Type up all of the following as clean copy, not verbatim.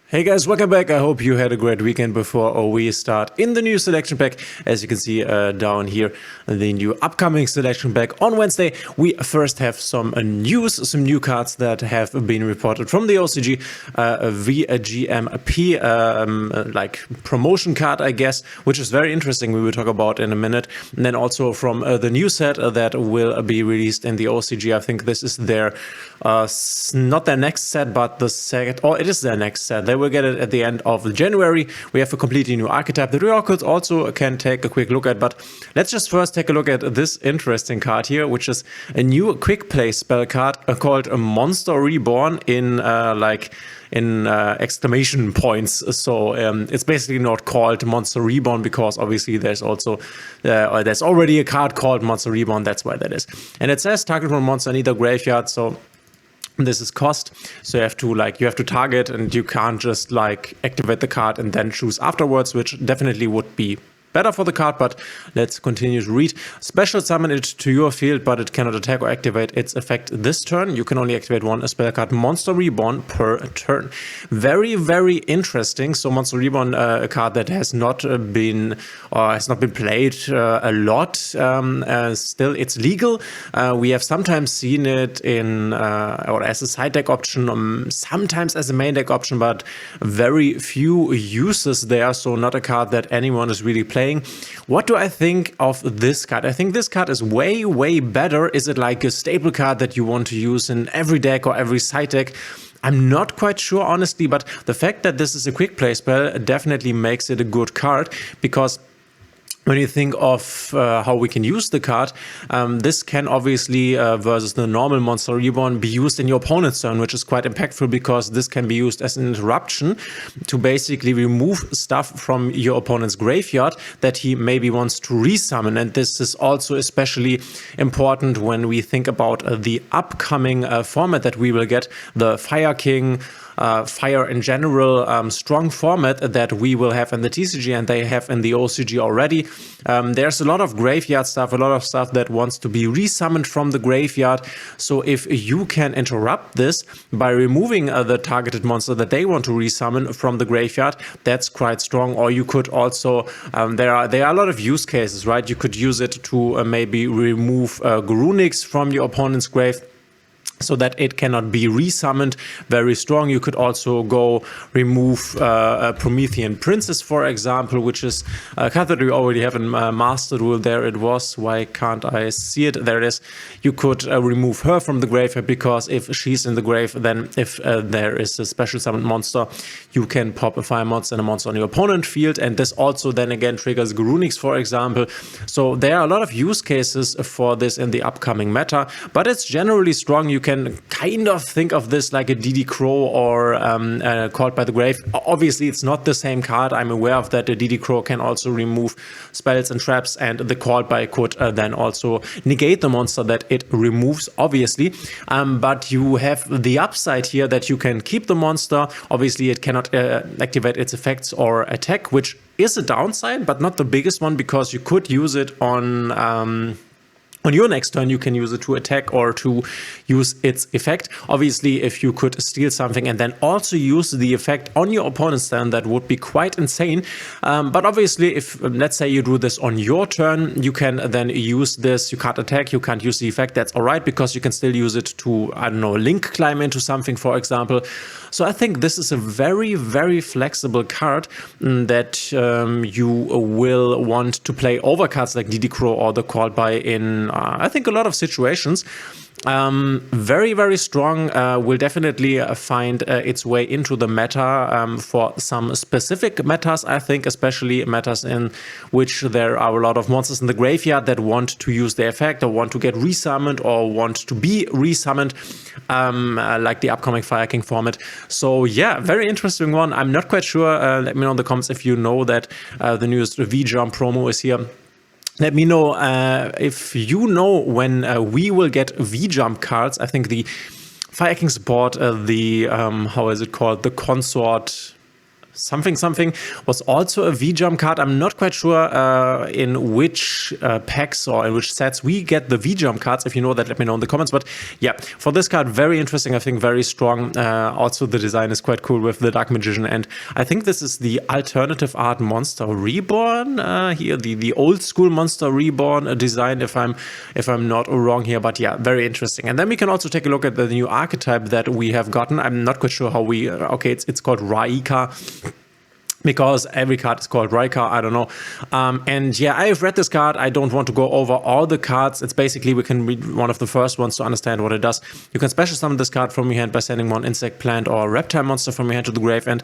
Hey guys, welcome back. I hope you had a great weekend before we start in the new selection pack. As you can see down here, the new upcoming selection pack. On Wednesday, we first have some news, some new cards that have been reported from the OCG, VGMP, like promotion card, I guess, which is very interesting. We will talk about in a minute. And then also from the new set that will be released in the OCG. I think this is their, not their next set, but the second, or it is their next set. They will get it at the end of January. We have a completely new archetype that we also can take a quick look at, but let's just first take a look at this interesting card here, which is a new quick play spell card called a Monster Reborn in exclamation points. So it's basically not called Monster Reborn because obviously there's also there's already a card called Monster Reborn. That's why that is. And it says target one monster in either graveyard. So this is cost, so you have to target, and you can't just activate the card and then choose afterwards, which definitely would be better for the card. But let's continue to read. Special summon it to your field, but it cannot attack or activate its effect this turn. You can only activate one spell card, Monster Reborn, per turn. Very, very interesting. So Monster Reborn, a card that has not been played a lot. Still, it's legal. We have sometimes seen it in or as a side deck option, sometimes as a main deck option, but very few uses there. So not a card that anyone is really playing. What do I think of this card? I think this card is way, way better. Is it like a staple card that you want to use in every deck or every side deck? I'm not quite sure, honestly, but the fact that this is a quick play spell definitely makes it a good card, because when you think of how we can use the card, this can obviously, versus the normal Monster Reborn, be used in your opponent's turn, which is quite impactful because this can be used as an interruption to basically remove stuff from your opponent's graveyard that he maybe wants to resummon. And this is also especially important when we think about the upcoming format that we will get, the Fire King, Fire in general, strong format that we will have in the TCG and they have in the OCG already. There's a lot of graveyard stuff, a lot of stuff that wants to be resummoned from the graveyard. So if you can interrupt this by removing the targeted monster that they want to resummon from the graveyard, that's quite strong. Or you could also, there are a lot of use cases, right? You could use it to maybe remove Garunix from your opponent's grave, so that it cannot be resummoned. Very strong. You could also go remove a Promethean Princess, for example, which is a card that we already have in Master Rule. There it was. Why can't I see it? There it is. You could remove her from the graveyard, because if she's in the grave, then if there is a special summoned monster, you can pop a fire monster and a monster on your opponent field. And this also then again triggers Garunix, for example. So there are a lot of use cases for this in the upcoming meta, but it's generally strong. You can kind of think of this like a DD Crow or Called by the Grave. Obviously, it's not the same card. I'm aware of that. The DD Crow can also remove spells and traps, and the Called by could then also negate the monster that it removes, obviously. But you have the upside here that you can keep the monster. Obviously, it cannot activate its effects or attack, which is a downside, but not the biggest one, because you could use it on your next turn. You can use it to attack or to use its effect. Obviously, if you could steal something and then also use the effect on your opponent's turn, that would be quite insane. But obviously, if let's say you do this on your turn, you can then use this. You can't attack, you can't use the effect. That's all right, because you can still use it to, I don't know, link climb into something, for example. So I think this is a very, very flexible card that you will want to play over cards like DD Crow or the Called by in I think a lot of situations. Very, very strong. Will definitely find its way into the meta for some specific metas, I think, especially metas in which there are a lot of monsters in the graveyard that want to use their effect or want to get resummoned or want to be resummoned, like the upcoming Fire King format. So yeah, very interesting one. I'm not quite sure. Let me know in the comments if you know that the newest V-Jump promo is here. Let me know if you know when we will get V-Jump cards. I think the Fire King support, how is it called? The Consort something something was also a V-Jump card. I'm not quite sure in which packs or in which sets we get the V-Jump cards. If you know that, let me know in the comments. But yeah, for this card, very interesting. I think very strong. Also, the design is quite cool with the Dark Magician, and I think this is the alternative art Monster Reborn here, the old school Monster Reborn design, if I'm not wrong here. But yeah, very interesting. And then we can also take a look at the new archetype that we have gotten. I'm not quite sure how we okay, it's called Raika, because every card is called Raika, I don't know. And yeah, I have read this card. I don't want to go over all the cards. It's basically, we can read one of the first ones to understand what it does. You can special summon this card from your hand by sending one insect, plant, or reptile monster from your hand to the grave. And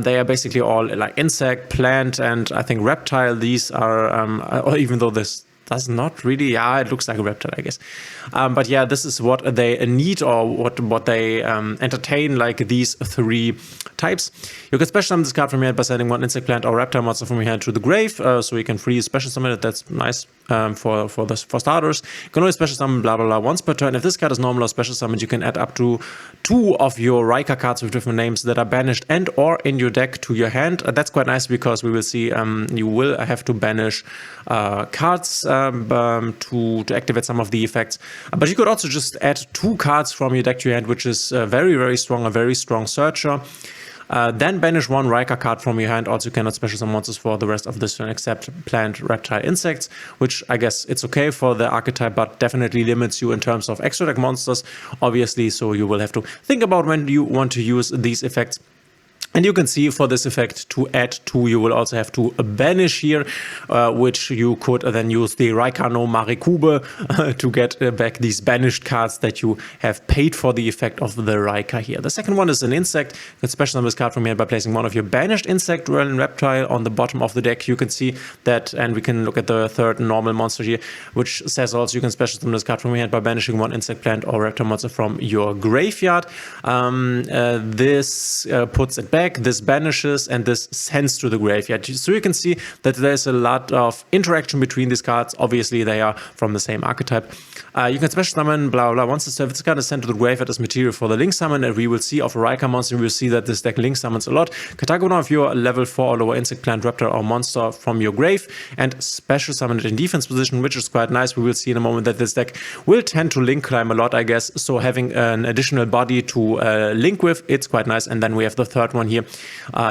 they are basically all like insect, plant, and I think reptile. These are, or even though this does not really, yeah, it looks like a reptile, I guess. But yeah, this is what they need, or what they entertain, like these three types. You can special summon this card from your hand by sending one insect, plant, or reptile monster from your hand to the grave, so you can free special summon it. That's nice for starters. You can only special summon blah blah blah once per turn. If this card is normal or special summoned, you can add up to 2 of your Raika cards with different names that are banished and or in your deck to your hand. That's quite nice, because we will see you will have to banish cards to activate some of the effects. But you could also just add 2 cards from your deck to your hand, which is very, very strong, a very strong searcher. Then banish 1 Raika card from your hand. Also, you cannot special summon monsters for the rest of this turn except plant, reptile, insects, which I guess it's okay for the archetype, but definitely limits you in terms of extra deck monsters, obviously. So you will have to think about when you want to use these effects. And you can see for this effect to add 2, you will also have to banish here, which you could then use the Raika no Marikube to get back these banished cards that you have paid for the effect of the Raika here. The second one is an insect. You can special summon this card from here by placing one of your banished insect, and reptile on the bottom of the deck. You can see that, and we can look at the third normal monster here, which says also you can special summon this card from your hand by banishing 1 insect, plant, or reptile monster from your graveyard. This puts it back. This banishes, and this sends to the graveyard. So you can see that there's a lot of interaction between these cards. Obviously, they are from the same archetype. You can special summon blah blah. Once this card is sent to the graveyard as material for the link summon, and we will see of a Raika monster, we will see that this deck link summons a lot. Target one of your level 4 or lower insect, plant, reptile, or monster from your grave and special summon it in defense position, which is quite nice. We will see in a moment that this deck will tend to link climb a lot, I guess. So having an additional body to link with, it's quite nice. And then we have the third one here.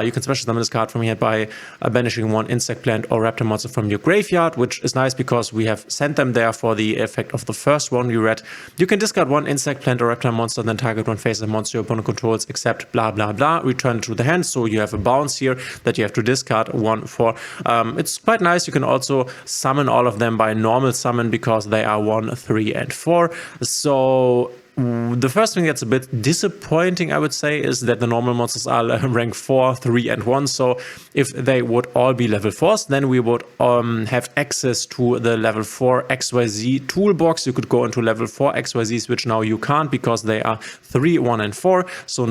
You can special summon this card from here by banishing 1 insect, plant, or reptile monster from your graveyard, which is nice because we have sent them there for the effect of the first one we read. You can discard 1 insect, plant, or reptile monster, then target 1 face of monster your opponent controls except blah blah blah, return it to the hand. So you have a bounce here that you have to discard 1 for. It's quite nice. You can also summon all of them by normal summon because they are 1, 3, and 4. So the first thing that's a bit disappointing, I would say, is that the normal monsters are rank 4, 3, and 1. So if they would all be level 4s, then we would have access to the level 4 XYZ toolbox. You could go into level 4 XYZs, which now you can't because they are 3, 1, and 4. So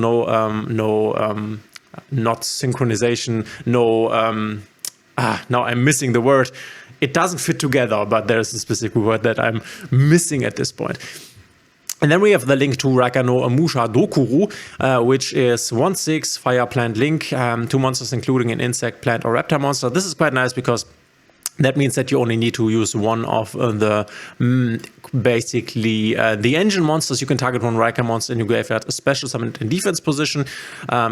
not synchronization, now I'm missing the word. It doesn't fit together, but there's a specific word that I'm missing at this point. And then we have the link to Raika no Musha Dokuru, which is 1/6 fire plant link, 2 monsters including an insect, plant, or reptile monster. This is quite nice because that means that you only need to use one of the basically the engine monsters. You can target 1 Raika monster in your graveyard, a special summon in defense position.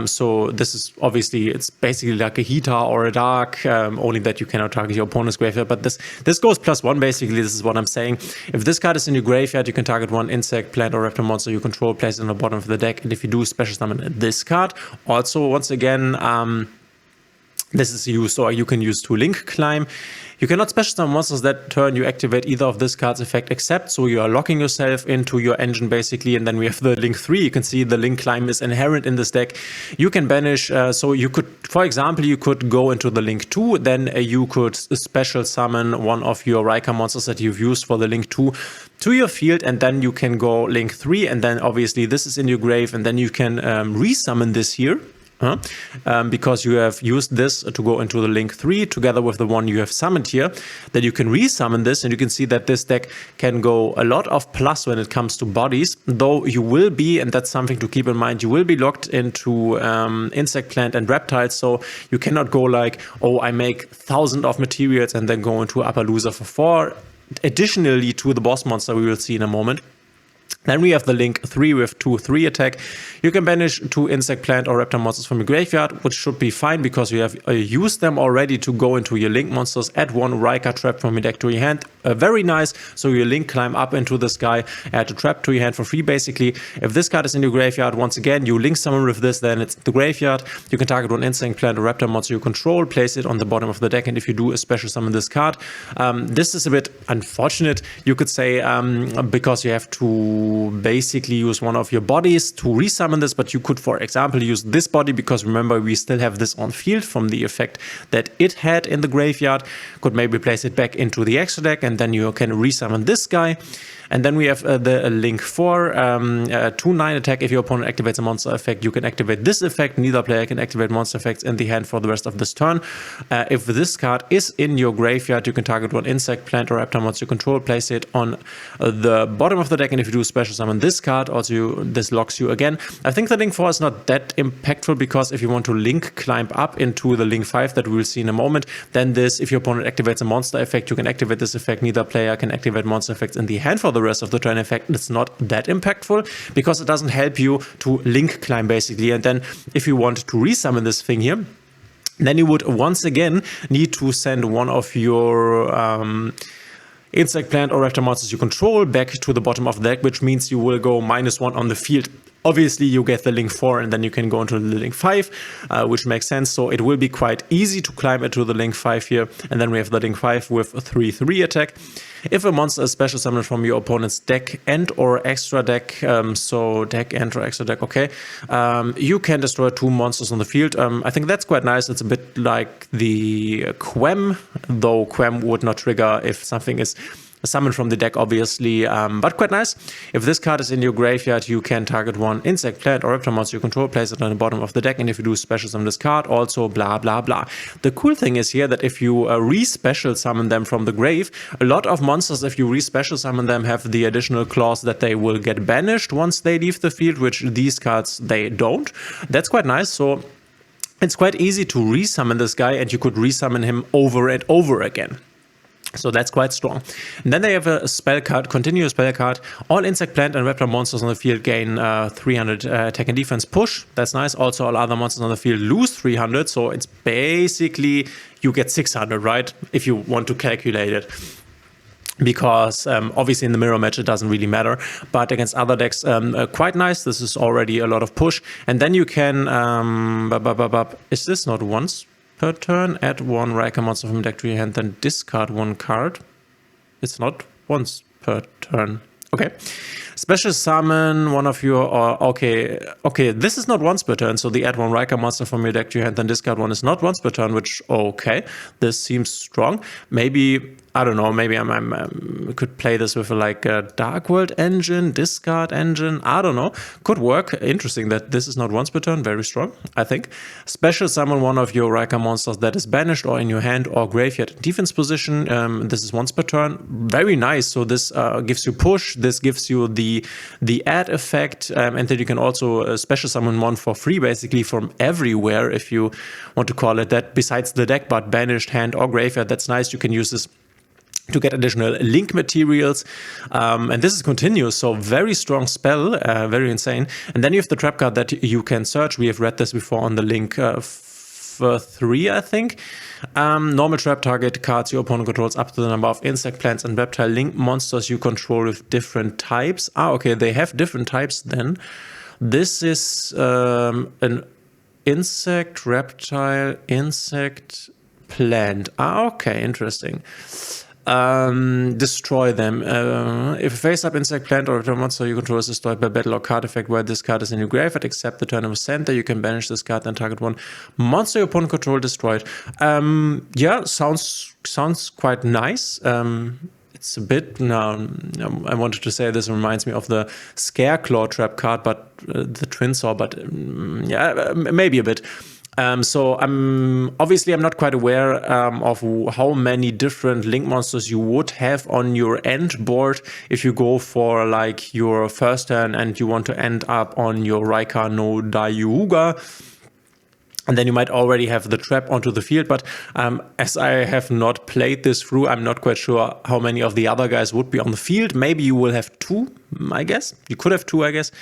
So this is obviously, it's basically like a Hita or a Dark, only that you cannot target your opponent's graveyard. But this goes +1 basically. This is what I'm saying. If this card is in your graveyard, you can target 1 insect, plant, or reptile monster you control, place it on the bottom of the deck. And if you do special summon this card, also once again, this is used, or you can use to link climb. You cannot special summon monsters that turn you activate either of this card's effect except, so you are locking yourself into your engine basically. And then we have the link 3. You can see the link climb is inherent in this deck. You can banish, so you could, for example, you could go into the link 2, then you could special summon one of your Raika monsters that you've used for the link 2 to your field, and then you can go link 3, and then obviously this is in your grave, and then you can resummon this here. because you have used this to go into the link 3 together with the one you have summoned here, then you can resummon this, and you can see that this deck can go a lot of plus when it comes to bodies, though you will be, and that's something to keep in mind, you will be locked into insect, plant and reptiles, so you cannot go like, oh, I make 1,000 of materials and then go into upper loser for 4, additionally to the boss monster we will see in a moment. Then we have the link 3 with 2/3 attack. You can banish 2 insect, plant or reptile monsters from your graveyard, which should be fine because you have used them already to go into your link monsters. Add 1 Raika trap from your deck to your hand. Very nice. So your link climb up into the sky, add a trap to your hand for free basically. If this card is in your graveyard, once again, you link summon with this, then it's the graveyard. You can target 1 insect, plant or reptile monster you control, place it on the bottom of the deck, and if you do a special summon this card, this is a bit unfortunate, you could say, because you have to basically use one of your bodies to resummon this, but you could, for example, use this body, because remember, we still have this on field from the effect that it had in the graveyard. Could maybe place it back into the extra deck, and then you can resummon this guy. And then we have the link 4, 2/9 attack. If your opponent activates a monster effect, you can activate this effect. Neither player can activate monster effects in the hand for the rest of this turn. If this card is in your graveyard, you can target 1 insect, plant or reptile monster you control, place it on the bottom of the deck, and if you do special summon this card, also this locks you again. I think the link 4 is not that impactful, because if you want to link climb up into the link 5 that we will see in a moment, then this, if your opponent activates a monster effect, you can activate this effect. Neither player can activate monster effects in the hand for the rest of the turn. In fact, it's not that impactful because it doesn't help you to link climb basically. And then if you want to resummon this thing here, then you would once again need to send one of your insect, plant or reptile monsters you control back to the bottom of the deck, which means you will go -1 on the field. Obviously, you get the link 4 and then you can go into the link 5, which makes sense. So it will be quite easy to climb into the link 5 here. And then we have the link 5 with a 3/3 attack. If a monster is special summoned from your opponent's deck and or extra deck, so deck and or extra deck, okay, you can destroy 2 monsters on the field. I think that's quite nice. It's a bit like the Quem, though Quem would not trigger if something is summoned from the deck, obviously, but quite nice. If this card is in your graveyard, you can target 1 insect, plant or reptile monster you control, place it on the bottom of the deck, and if you do special summon this card, also blah blah blah. The cool thing is here that if you re-special summon them from the grave, a lot of monsters, if you re-special summon them, have the additional clause that they will get banished once they leave the field, which these cards, they don't. That's quite nice. So it's quite easy to resummon this guy, and you could resummon him over and over again. So that's quite strong. And then they have a spell card, continuous spell card. All insect, plant, and reptile monsters on the field gain 300 attack and defense push. That's nice. Also, all other monsters on the field lose 300. So it's basically, you get 600, right? If you want to calculate it. Because obviously in the mirror match it doesn't really matter, but against other decks quite nice. This is already a lot of push. And then you can is this not once per turn? Add 1 Raika monster from your deck to your hand, then discard 1 card. It's not once per turn. Okay. Special summon one of your, okay, this is not once per turn, so the add 1 Raika monster from your deck to your hand, then discard 1 is not once per turn, which, okay, this seems strong. Maybe, I don't know, maybe I could play this with like a Dark World engine, discard engine, I don't know. Could work. Interesting that this is not once per turn, very strong, I think. Special summon one of your Raika monsters that is banished or in your hand or graveyard defense position. This is once per turn, very nice. So this gives you push, this gives you the add effect, and then you can also special summon one for free, basically from everywhere, if you want to call it that, besides the deck, but banished, hand, or graveyard. That's nice. You can use this to get additional link materials, and this is continuous, so very strong spell, very insane. And then you have the trap card that you can search. We have read this before on the link 3, I think. Normal trap target cards your opponent controls up to the number of insect, plants, and reptile link monsters you control with different types. Okay, they have different types then. This is an insect, reptile, insect, plant. Okay, interesting. Destroy them. If a face-up insect, plant, or reptile monster you control is destroyed by battle or card effect where this card is in your graveyard, except the turn of center, you can banish this card and target 1 monster your opponent control destroyed. Yeah, sounds quite nice. it's a bit, no, I wanted to say this reminds me of the Scareclaw trap card, but the Twin Saw, but yeah, maybe a bit. So I'm not quite aware of how many different link monsters you would have on your end board if you go for like your first turn and you want to end up on your Raika no Dayuga. And then you might already have the trap onto the field. But as I have not played this through, I'm not quite sure how many of the other guys would be on the field. Maybe you will have two, I guess. You could have two, I guess.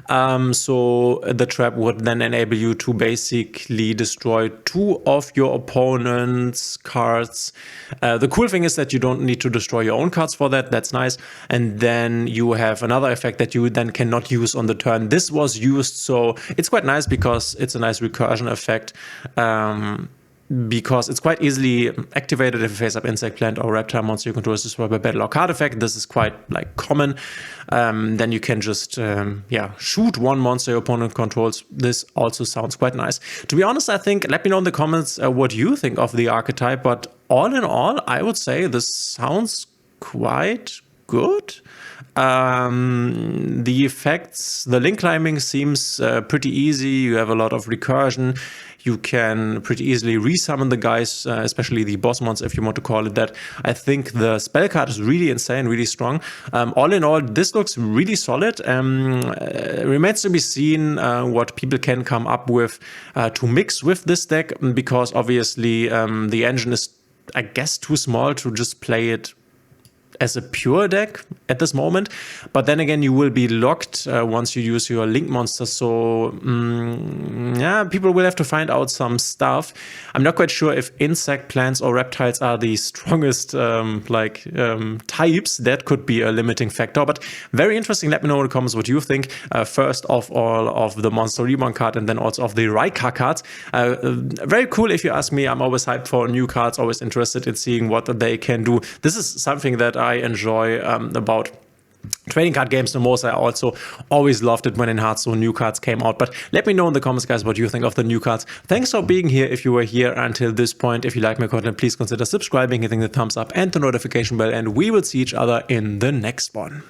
So the trap would then enable you to basically destroy two of your opponent's cards. The cool thing is that you don't need to destroy your own cards for that. That's nice. And then you have another effect that you then cannot use on the turn this was used. So it's quite nice because it's a nice recursion effect. Because it's quite easily activated if you face up insect, plant, or reptile monster you control is destroyed by battle or card effect. This is quite like common. Then you can just shoot one monster your opponent controls. This also sounds quite nice. To be honest, I think, let me know in the comments what you think of the archetype. But all in all, I would say this sounds quite good. The effects, the link climbing seems pretty easy. You have a lot of recursion. You can pretty easily resummon the guys, especially the boss monster, if you want to call it that. I think the spell card is really insane, really strong. All in all, this looks really solid. Remains to be seen what people can come up with to mix with this deck, because obviously the engine is, I guess, too small to just play it as a pure deck at this moment. But then again, you will be locked once you use your link monster. So yeah, people will have to find out some stuff. I'm not quite sure if insect, plants, or reptiles are the strongest types. That could be a limiting factor. But very interesting. Let me know in the comments what you think. First of all, of the Monster Reborn card, and then also of the Raika cards. Very cool if you ask me. I'm always hyped for new cards, always interested in seeing what they can do. This is something that I enjoy about trading card games the most. I also always loved it when in Hearthstone new cards came out. But let me know in the comments, guys, what you think of the new cards. Thanks for being here if you were here until this point. If you like my content, please consider subscribing, hitting the thumbs up and the notification bell, and we will see each other in the next one.